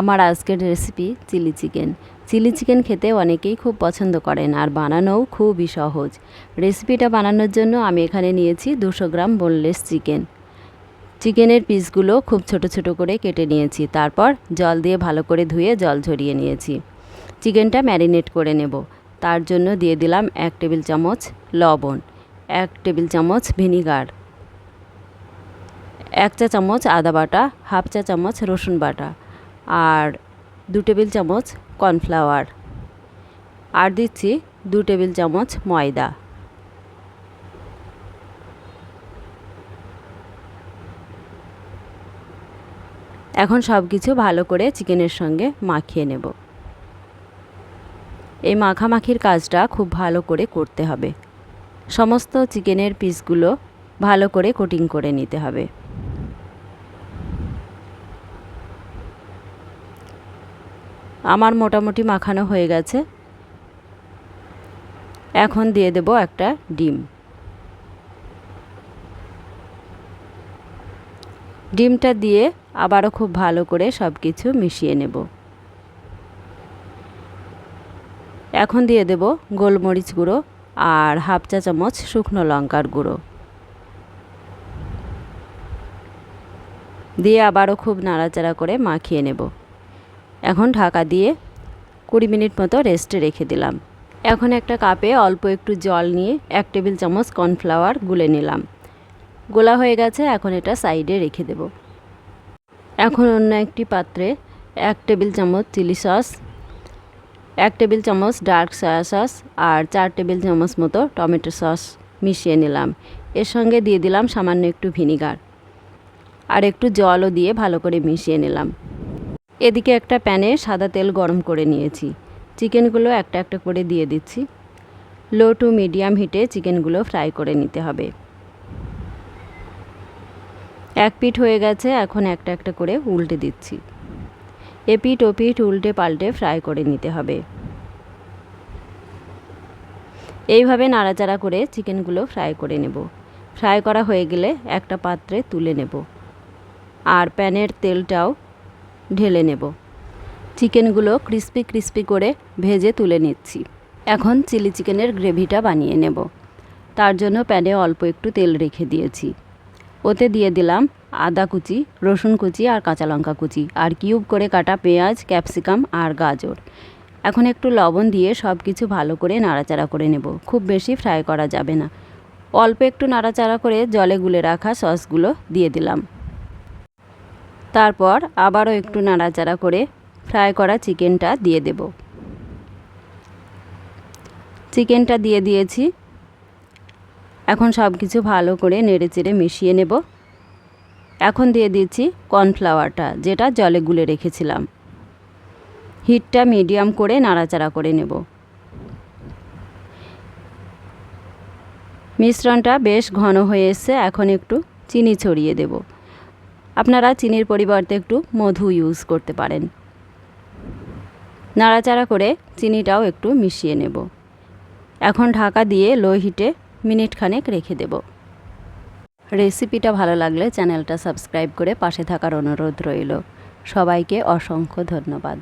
আমার আজকের recipe chilli chicken. Chilli chicken খেতে অনেকেই খুব পছন্দ করেন আর বানানোও খুবই সহজ। রেসিপিটা বানানোর জন্য আমি এখানে নিয়েছি 200 গ্রাম বোনলেস চিকেন। চিকেনের পিসগুলো খুব ছোট ছোট করে কেটে নিয়েছি, তারপর জল দিয়ে ভালো করে ধুয়ে জল ঝরিয়ে নিয়েছি। চিকেনটা ম্যারিনেট করে নেব। তার জন্য দিয়ে দিলাম 1 টেবিল চামচ লবণ, 1 টেবিল চামচ ভিনিগার, 1 চা চামচ আদা বাটা, হাফ চা চামচ রসুন বাটা আর 2 টেবিল চামচ কর্নফ্লাওয়ার, আর দিচ্ছি 2 টেবিল চামচ ময়দা। এখন সব কিছু ভালো করে চিকেনের সঙ্গে মাখিয়ে নেব। এই মাখামাখির কাজটা খুব ভালো করে করতে হবে। সমস্ত চিকেনের পিসগুলো ভালো করে কোটিং করে নিতে হবে। আমার মোটামুটি মাখানো হয়ে গেছে। এখন দিয়ে দেব একটা ডিম। ডিমটা দিয়ে আবারও খুব ভালো করে সব কিছু মিশিয়ে নেব। এখন দিয়ে দেব গোলমরিচ গুঁড়ো আর হাফ চা চামচ শুকনো লঙ্কার গুঁড়ো দিয়ে আবারও খুব নাড়াচাড়া করে মাখিয়ে নেব। এখন ঢাকা দিয়ে 20 মিনিট মতো রেস্টে রেখে দিলাম। এখন একটা কাপে অল্প একটু জল নিয়ে 1 টেবিল চামচ কর্নফ্লাওয়ার গুলে নিলাম। গোলা হয়ে গেছে, এখন এটা সাইডে রেখে দেব। এখন অন্য একটি পাত্রে 1 টেবিল চামচ চিলি সস, 1 টেবিল চামচ ডার্ক সয়া সস আর 4 টেবিল চামচ মতো টমেটো সস মিশিয়ে নিলাম। এর সঙ্গে দিয়ে দিলাম সামান্য একটু ভিনিগার আর একটু জলও দিয়ে ভালো করে মিশিয়ে নিলাম। এদিকে একটা প্যানে সাদা তেল গরম করে নিয়েছি। চিকেনগুলো একটা একটা করে দিয়ে দিচ্ছি। লো টু মিডিয়াম হিটে চিকেনগুলো ফ্রাই করে নিতে হবে। এক পিঠ হয়ে গেছে, এখন একটা একটা করে উল্টে দিচ্ছি। এপিঠ ওপিঠ উল্টে পাল্টে ফ্রাই করে নিতে হবে। এইভাবে নাড়াচাড়া করে চিকেনগুলো ফ্রাই করে নেব। ফ্রাই করা হয়ে গেলে একটা পাত্রে তুলে নেব আর প্যানের তেলটাও ঢেলে নেব। চিকেনগুলো ক্রিস্পি ক্রিস্পি করে ভেজে তুলে নিচ্ছি। এখন চিলি চিকেনের গ্রেভিটা বানিয়ে নেব। তার জন্য প্যানে অল্প একটু তেল রেখে দিয়েছি। ওতে দিয়ে দিলাম আদা কুচি, রসুন কুচি আর কাঁচা লঙ্কা কুচি আর কিউব করে কাটা পেঁয়াজ, ক্যাপসিকাম আর গাজর। এখন একটু লবণ দিয়ে সব কিছু ভালো করে নাড়াচাড়া করে নেব। খুব বেশি ফ্রাই করা যাবে না। অল্প একটু নাড়াচাড়া করে জলে গুলে রাখা সসগুলো দিয়ে দিলাম। তারপর আবারও একটু নাড়াচাড়া করে ফ্রাই করা চিকেনটা দিয়ে দেব। চিকেনটা দিয়ে দিয়েছি। এখন সব কিছু ভালো করে নেড়েচেড়ে মিশিয়ে নেব। এখন দিয়ে দিচ্ছি কর্নফ্লাওয়ারটা, যেটা জলে গুলে রেখেছিলাম। হিটটা মিডিয়াম করে নাড়াচাড়া করে নেব। মিশ্রণটা বেশ ঘন হয়ে এসেছে। এখন একটু চিনি ছড়িয়ে দেব। আপনারা চিনির পরিবর্তে একটু মধু ইউজ করতে পারেন। নাড়াচাড়া করে চিনিটাও একটু মিশিয়ে নেব। এখন ঢাকা দিয়ে লো হিটে মিনিট খানেক রেখে দেব। রেসিপিটা ভালো লাগলে চ্যানেলটা সাবস্ক্রাইব করে পাশে থাকার অনুরোধ রইল। সবাইকে অসংখ্য ধন্যবাদ।